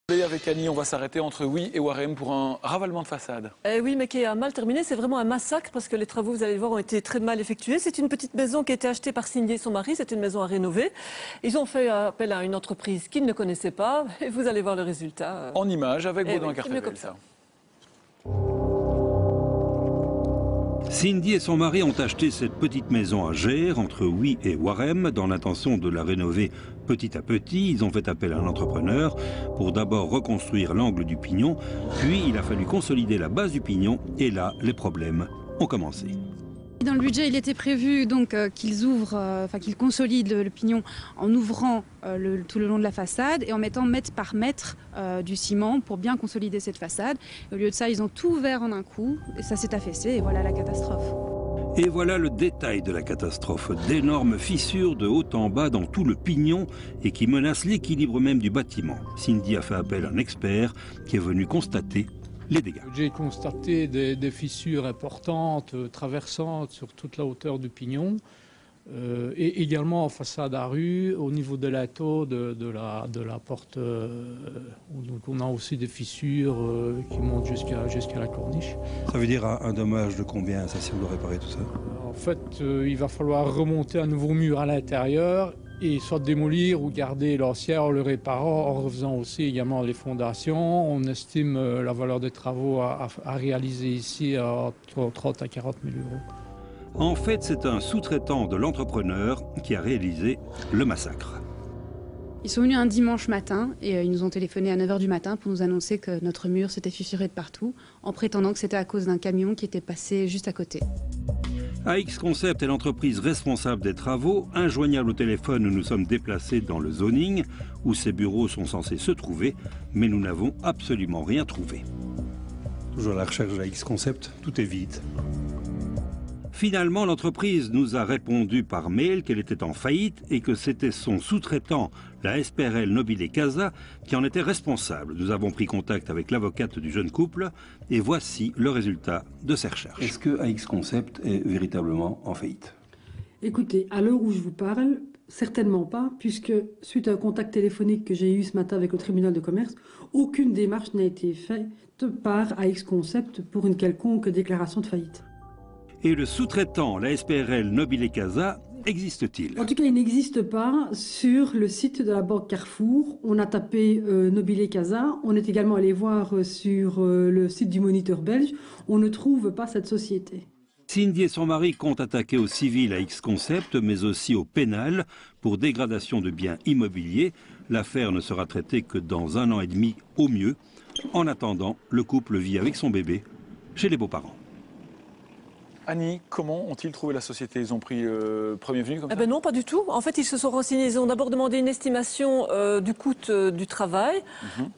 Avec Annie, on va s'arrêter entre Oui et Warem pour un ravalement de façade. Oui, mais qui est mal terminé. C'est vraiment un massacre parce que les travaux, vous allez le voir, ont été très mal effectués. C'est une petite maison qui a été achetée par Cindy et son mari. C'est une maison à rénover. Ils ont fait appel à une entreprise qu'ils ne connaissaient pas. Et vous allez voir le résultat. En images avec Baudouin oui, Carpével, comme ça. Cindy et son mari ont acheté cette petite maison à Gers, entre Oui et Warem, dans l'intention de la rénover petit à petit. Ils ont fait appel à un entrepreneur pour d'abord reconstruire l'angle du pignon, puis il a fallu consolider la base du pignon, et là, les problèmes ont commencé. Dans le budget, il était prévu donc qu'ils ouvrent, qu'ils consolident le pignon en ouvrant tout le long de la façade et en mettant mètre par mètre du ciment pour bien consolider cette façade. Et au lieu de ça, ils ont tout ouvert en un coup et ça s'est affaissé et voilà la catastrophe. Et voilà le détail de la catastrophe. D'énormes fissures de haut en bas dans tout le pignon et qui menacent l'équilibre même du bâtiment. Cindy a fait appel à un expert qui est venu constater les dégâts. J'ai constaté des fissures importantes, traversantes sur toute la hauteur du pignon, et également en façade à rue, au niveau de l'étau de la porte. Donc on a aussi des fissures qui montent jusqu'à la corniche. Ça veut dire un dommage de combien, ça, si on doit réparer tout ça? En fait, il va falloir remonter un nouveau mur à l'intérieur, et soit démolir ou garder l'ancien en le réparant, en refaisant aussi également les fondations. On estime la valeur des travaux à réaliser ici à 30 à 40 000 euros. En fait, c'est un sous-traitant de l'entrepreneur qui a réalisé le massacre. Ils sont venus un dimanche matin et ils nous ont téléphoné à 9 h du matin pour nous annoncer que notre mur s'était fissuré de partout, en prétendant que c'était à cause d'un camion qui était passé juste à côté. AX Concept est l'entreprise responsable des travaux. Injoignable au téléphone, nous nous sommes déplacés dans le zoning où ces bureaux sont censés se trouver, mais nous n'avons absolument rien trouvé. Toujours à la recherche de AX Concept, tout est vide. Finalement, l'entreprise nous a répondu par mail qu'elle était en faillite et que c'était son sous-traitant, la SPRL Nobile Casa, qui en était responsable. Nous avons pris contact avec l'avocate du jeune couple et voici le résultat de ces recherches. Est-ce que AX Concept est véritablement en faillite? Écoutez, à l'heure où je vous parle, certainement pas, puisque suite à un contact téléphonique que j'ai eu ce matin avec le tribunal de commerce, aucune démarche n'a été faite par AX Concept pour une quelconque déclaration de faillite. Et le sous-traitant, la SPRL Nobile Casa, existe-t-il? En tout cas, il n'existe pas sur le site de la banque Carrefour. On a tapé Nobile Casa. On est également allé voir sur le site du Moniteur belge. On ne trouve pas cette société. Cindy et son mari comptent attaquer au civil AX Concept, mais aussi au pénal pour dégradation de biens immobiliers. L'affaire ne sera traitée que dans 1 an et demi au mieux. En attendant, le couple vit avec son bébé chez les beaux-parents. Annie, comment ont-ils trouvé la société? Ils ont pris premier venu comme ça? Non, pas du tout. En fait, ils se sont renseignés. Ils ont d'abord demandé une estimation du coût du travail.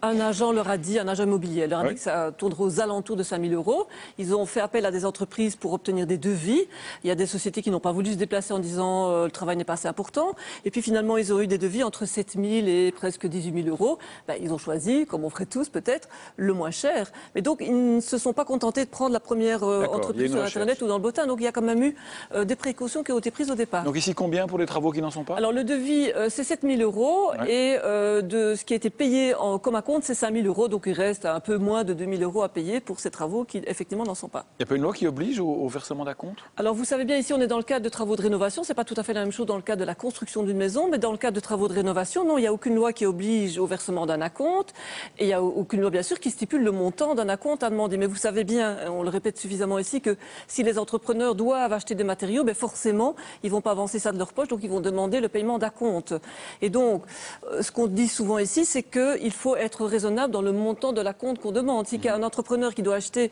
Un agent leur a dit, un agent immobilier, leur a dit que ça tournerait aux alentours de 5 000 euros. Ils ont fait appel à des entreprises pour obtenir des devis. Il y a des sociétés qui n'ont pas voulu se déplacer en disant le travail n'est pas assez important. Et puis finalement, ils ont eu des devis entre 7 000 et presque 18 000 euros. Ils ont choisi, comme on ferait tous peut-être, le moins cher. Mais donc, ils ne se sont pas contentés de prendre la première entreprise sur Internet ou dans le bottin. Donc il y a quand même eu des précautions qui ont été prises au départ. Donc ici, combien pour les travaux qui n'en sont pas? Alors le devis, c'est 7 000 euros et de ce qui a été payé comme à compte, c'est 5 000 euros. Donc il reste un peu moins de 2 000 euros à payer pour ces travaux qui effectivement n'en sont pas. Il n'y a pas une loi qui oblige au versement d'acompte? Alors vous savez bien, ici on est dans le cadre de travaux de rénovation. C'est pas tout à fait la même chose dans le cadre de la construction d'une maison, mais dans le cadre de travaux de rénovation, non, il n'y a aucune loi qui oblige au versement d'un acompte. Et il n'y a aucune loi bien sûr qui stipule le montant d'un acompte à demander. Mais vous savez bien, on le répète suffisamment ici, que si les entrepreneurs doivent acheter des matériaux, forcément, ils ne vont pas avancer ça de leur poche, donc ils vont demander le paiement d'acompte. Et donc, ce qu'on dit souvent ici, c'est qu'il faut être raisonnable dans le montant de l'acompte qu'on demande. Si un entrepreneur qui doit acheter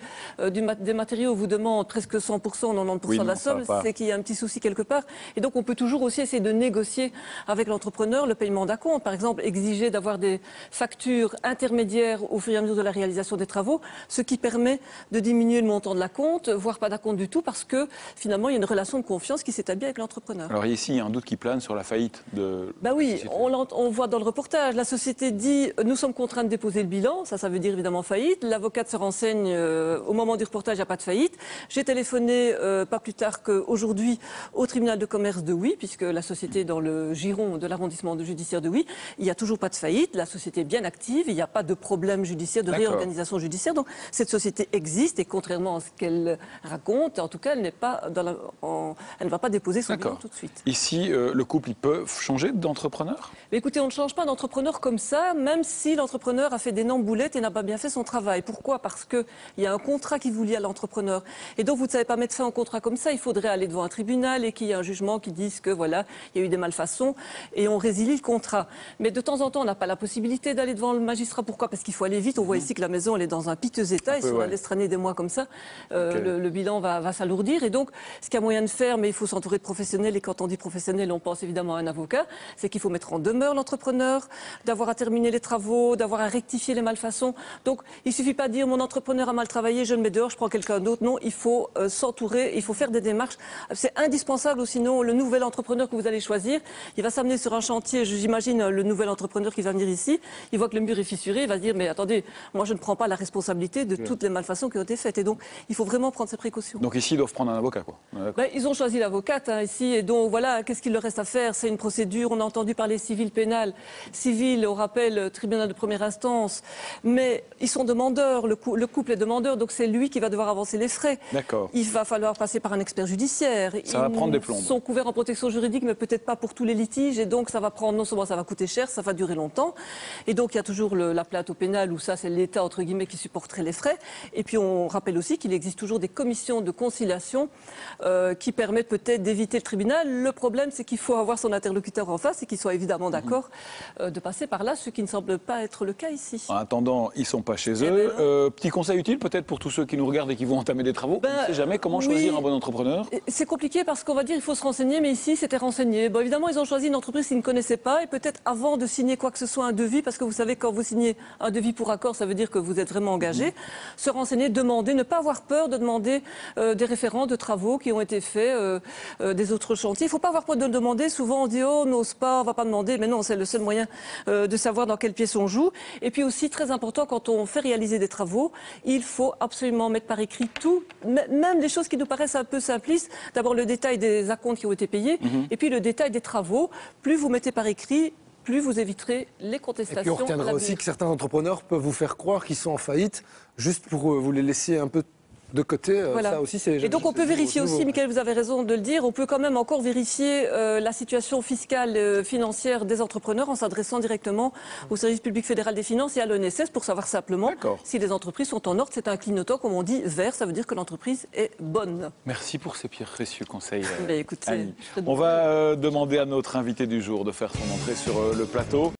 des matériaux vous demande presque 100%, 90% de la somme, c'est qu'il y a un petit souci quelque part. Et donc, on peut toujours aussi essayer de négocier avec l'entrepreneur le paiement d'acompte. Par exemple, exiger d'avoir des factures intermédiaires au fur et à mesure de la réalisation des travaux, ce qui permet de diminuer le montant de l'acompte, voire pas d'acompte du tout, parce que finalement il y a une relation de confiance qui s'établit avec l'entrepreneur. Alors ici, il y a un doute qui plane sur la faillite de Bah oui, société. on voit dans le reportage, la société dit nous sommes contraints de déposer le bilan, ça veut dire évidemment faillite. L'avocate se renseigne au moment du reportage, il n'y a pas de faillite. J'ai téléphoné pas plus tard qu'aujourd'hui au tribunal de commerce de Huy, puisque la société est dans le giron de l'arrondissement judiciaire de Huy. Il n'y a toujours pas de faillite, la société est bien active, il n'y a pas de problème judiciaire, de réorganisation judiciaire. Donc cette société existe et contrairement à ce qu'elle raconte, en tout cas, elle ne va pas déposer son bilan tout de suite. Ici, le couple, il peut changer d'entrepreneur? Mais écoutez, on ne change pas d'entrepreneur comme ça, même si l'entrepreneur a fait d'énormes boulettes et n'a pas bien fait son travail. Pourquoi? Parce qu'il y a un contrat qui vous lie à l'entrepreneur. Et donc, vous ne savez pas mettre fin au contrat comme ça. Il faudrait aller devant un tribunal et qu'il y ait un jugement qui dise que voilà, il y a eu des malfaçons et on résilie le contrat. Mais de temps en temps, on n'a pas la possibilité d'aller devant le magistrat. Pourquoi? Parce qu'il faut aller vite. On voit ici que la maison, elle est dans un piteux état. Et si on la laisse traîner des mois comme ça, le bilan va s'alourdir. Et donc, ce qu'il y a moyen de faire, mais il faut s'entourer de professionnels. Et quand on dit professionnel, on pense évidemment à un avocat. C'est qu'il faut mettre en demeure l'entrepreneur, d'avoir à terminer les travaux, d'avoir à rectifier les malfaçons. Donc, il ne suffit pas de dire mon entrepreneur a mal travaillé, je le mets dehors, je prends quelqu'un d'autre. Non, il faut s'entourer, il faut faire des démarches. C'est indispensable ou sinon, le nouvel entrepreneur que vous allez choisir, il va s'amener sur un chantier. J'imagine le nouvel entrepreneur qui va venir ici, il voit que le mur est fissuré, il va se dire mais attendez, moi je ne prends pas la responsabilité de toutes les malfaçons qui ont été faites. Et donc, il faut vraiment prendre ses précautions. Donc ici, ils doivent prendre un avocat, quoi. Ben, ils ont choisi l'avocate ici, et donc voilà, qu'est-ce qu'il leur reste à faire? C'est une procédure, on a entendu parler civil, pénal. Civil, on rappelle, tribunal de première instance, mais ils sont demandeurs, le couple est demandeur, donc c'est lui qui va devoir avancer les frais. D'accord. Il va falloir passer par un expert judiciaire. Ça va prendre des plombes. Ils sont couverts en protection juridique, mais peut-être pas pour tous les litiges, et donc ça va prendre, non seulement ça va coûter cher, ça va durer longtemps, et donc il y a toujours la plainte au pénal, où ça c'est l'État, entre guillemets, qui supporterait les frais, et puis on rappelle aussi qu'il existe toujours des commissions de conciliation qui permettent peut-être d'éviter le tribunal. Le problème, c'est qu'il faut avoir son interlocuteur en face et qu'il soit évidemment d'accord de passer par là, ce qui ne semble pas être le cas ici. En attendant, ils ne sont pas chez eux. Petit conseil utile peut-être pour tous ceux qui nous regardent et qui vont entamer des travaux. On ne sait jamais comment choisir un bon entrepreneur. C'est compliqué parce qu'on va dire qu'il faut se renseigner, mais ici c'était renseigné. Bon, évidemment, ils ont choisi une entreprise qu'ils ne connaissaient pas et peut-être avant de signer quoi que ce soit un devis, parce que vous savez, quand vous signez un devis pour accord, ça veut dire que vous êtes vraiment engagé. Se renseigner, demander, ne pas avoir peur de demander des référents de travaux qui ont été faits, des autres chantiers. Il ne faut pas avoir peur de le demander. Souvent on dit oh, on n'ose pas, on ne va pas demander, mais non, c'est le seul moyen de savoir dans quelle pièce on joue. Et puis aussi, très important, quand on fait réaliser des travaux, il faut absolument mettre par écrit tout, même les choses qui nous paraissent un peu simplistes. D'abord le détail des acomptes qui ont été payés, et puis le détail des travaux. Plus vous mettez par écrit, plus vous éviterez les contestations. Et puis on retiendra aussi que certains entrepreneurs peuvent vous faire croire qu'ils sont en faillite, juste pour vous les laisser un peu de côté. Voilà. Ça aussi, c'est, et donc on peut vérifier aussi, Mickaël, vous avez raison de le dire, on peut quand même encore vérifier la situation fiscale, financière des entrepreneurs en s'adressant directement au service public fédéral des finances et à l'ONSS pour savoir simplement si les entreprises sont en ordre. C'est un clignotant, comme on dit, vert, ça veut dire que l'entreprise est bonne. Merci pour ces précieux conseils. Écoutez, on va demander à notre invité du jour de faire son entrée sur le plateau.